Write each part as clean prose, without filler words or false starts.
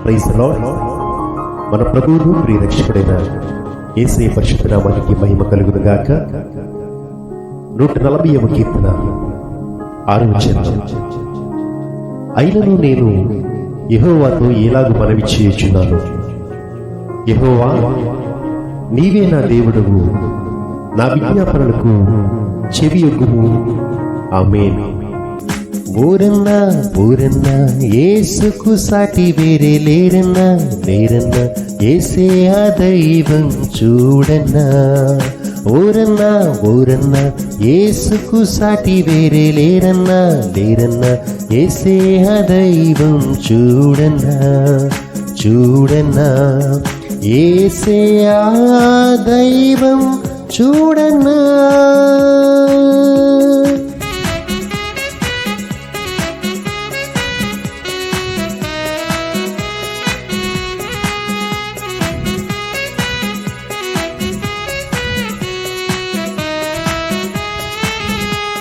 Praise the lord. మన ప్రభువును ప్రియ రక్షకుడైన యేసయ్య పరిశుద్ధ నామానికి మహిమ కలుగును గాక. 140వ కీర్తన 6వ చరణం. అయినను నేను యెహోవాతో ఎలాగు మనవి చేయుచున్నాను, యెహోవా నీవే నా దేవుడవు, నా విజ్ఞాపనలకు చెవియొగ్గుము. ఆమేన్. ఓరన్నా ఓరన్నా యేసుకు సాటి వేరే లేరన్నా, లేరన్నా యేసే ఆ దైవం చూడన్నా. ఓరన్నా ఓరన్నా యేసుకు సాటి వేరే లేరన్నా, లేరన్నా యేసే ఆ దైవం చూడన్నా, చూడన్నా యేసే ఆ దైవం చూడన్నా.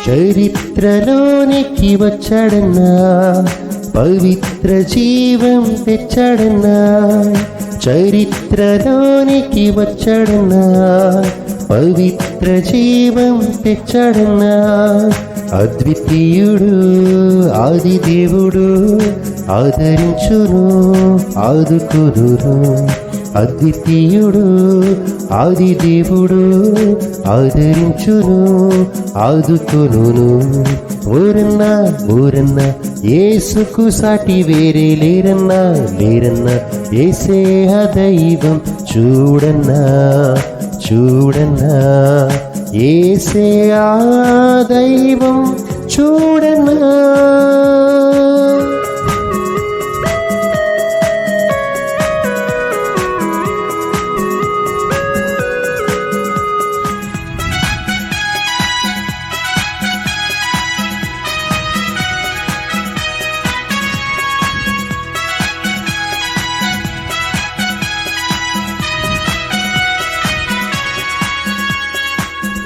చరిత్రలోనికి వచ్చాడన్నా, పవిత్ర జీవం తెచ్చాడన్నా. చరిత్రలోనికి వచ్చాడన్నా, పవిత్ర జీవం తెచ్చాడన్నా. అద్వితీయుడు ఆది దేవుడు, ఆదరించును ఆదుకును. అద్వితీయుడు ఆది దేవుడు, ఆదరించును ఆదుకును. ఓరన్నా ఓరన్నా యేసుకు సాటి వేరే లేరన్నా, లేరన్నా యేసే ఆ దైవం చూడన్నా, చూడన్నా యేసే ఆ దైవం చూడన్నా.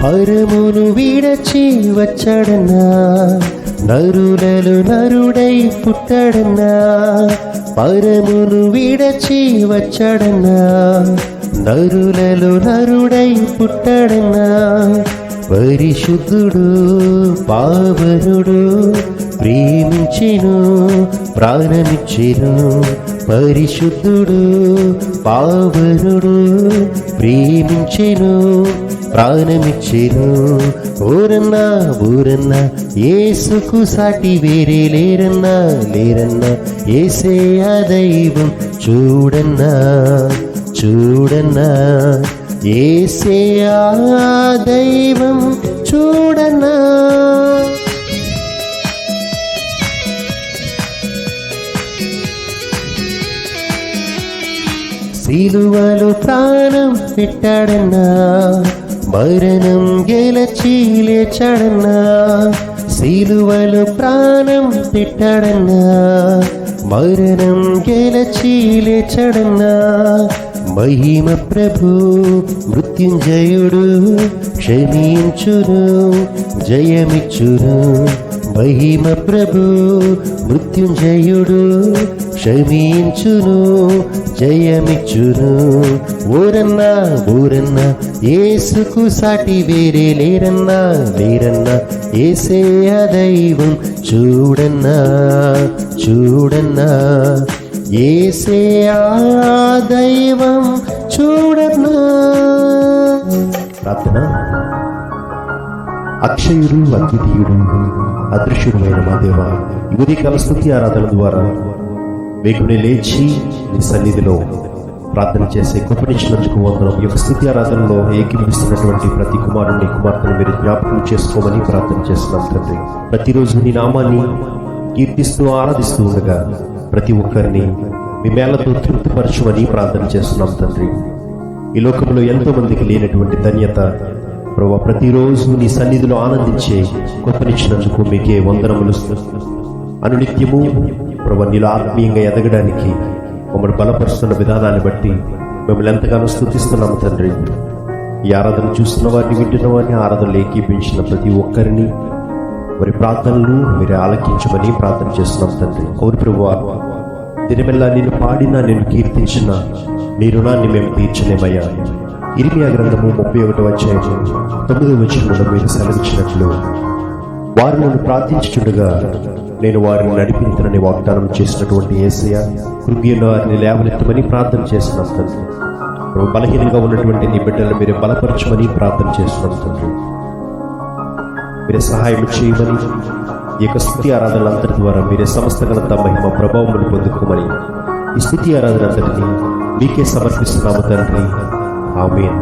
పరమును విడచి వచ్చాడన్నా, నరులలో నరుడై పుట్టాడన్నా. పరమును విడచి వచ్చాడన్నా, నరులలో నరుడై పుట్టాడన్నా. పరిశుద్ధుడు పావనుడు, ప్రేమించెను ప్రాణమిచ్చెను. పరిశుద్ధుడు పావనుడు, ప్రేమించెను ప్రాణమిచ్చెను. ఓరన్నా ఓరన్నా యేసుకు సాటి వేరే లేరన్నా, లేరన్నా యేసే ఆ దైవం చూడన్నా, చూడన్నా యేసే ఆ దైవం చూడన్నా. సిలువలో ప్రాణం పెట్టాడన్నా, మరణం గెలచి లేచాడన్నా. సిలువలో ప్రాణం పెట్టాడన్నా, మరణం గెలచి లేచాడన్నా. మహిమ ప్రభు మృత్యుంజయుడు, క్షమించును జయమిచ్చును. మహిమ ప్రభు మృత్యుంజయుడు, క్షమించును జయమిచ్చును. ఓరన్నా ఓరన్నా యేసుకు సాటి వేరే లేరన్నా, లేరన్నా యేసే ఆ దైవం చూడన్నా, చూడన్నా యేసే ఆ దైవం చూడన్నా. ప్రార్థన. అక్షయుడు అద్వితీయుడు అదృశ్యుడమైన మా దేవా, ఈ ఉదయకాల స్తుతి ఆరాధన ద్వారా వేకుని లేచి నీ సన్నిధిలో ప్రార్థన చేసే కృపనిచ్చినందుకు వందనం. ఈ యొక్క స్తుతి ఆరాధనలో ఏకీభవిస్తున్నటువంటి ప్రతి కుమారుని కుమార్తెను మీరు జ్ఞాపకం చేసుకోమని ప్రార్థన చేస్తున్నాం తండ్రి. ప్రతిరోజు నీ నామాన్ని కీర్తిస్తూ ఆరాధిస్తూ ఉండగా ప్రతి ఒక్కరిని మీ మేళతో తృప్తిపరచమని ప్రార్థన చేస్తున్నాం తండ్రి. ఈ లోకంలో ఎంతో మందికి లేనటువంటి ధన్యత ప్రభువా, ప్రతిరోజు నీ సన్నిధిలో ఆనందించే కృపనిచ్చినందుకు మీకే వందనములు. అనునిత్యము ప్రభువా నీలో ఆత్మీయంగా ఎదగడానికి మమ్మల్ని బలపరుస్తున్న విధానాన్ని బట్టి మిమ్మల్ని ఎంతగానో స్తుతిస్తున్నాము తండ్రి. ఈ ఆరాధన చూస్తున్న వారిని, వింటున్న వారిని, ఆరాధనలు ఏకీపించిన ప్రతి ఒక్కరిని వారి ప్రార్థనలు మీరే ఆలకించమని ప్రార్థన చేస్తున్నాం తండ్రి. అవును ప్రభువా, దినమెల్లా నిన్ను పాడినా నిన్ను కీర్తించిన నీ రుణాన్ని మేము తీర్చలేమయ్యా. ఇర్మియా గ్రంథము 31వ అధ్యాయము 9వ వచనంలో మీరు సెలవిచ్చినట్లు, వారు నన్ను ప్రార్థించుచుండగా నేను వారిని నడిపించనని వాగ్దానం చేసినటువంటి యేసయ్య, కృంగిన వారిని లేవనెత్తమని ప్రార్థన చేస్తున్నాం తండ్రి. బలహీనంగా ఉన్నటువంటి నీ బిడ్డలను మీరే బలపరచమని ప్రార్థన చేస్తున్నాం తండ్రి. మీరే సహాయం చేయమని, ఈ యొక్క స్తుతి ఆరాధనలంతటి ద్వారా మీరే సమస్త ఘనత మహిమ ప్రభావములు పొందుకోమని ఈ స్తుతి ఆరాధన అంతటిని మీకే సమర్పిస్తున్నాము తండ్రి. ఆమేన్.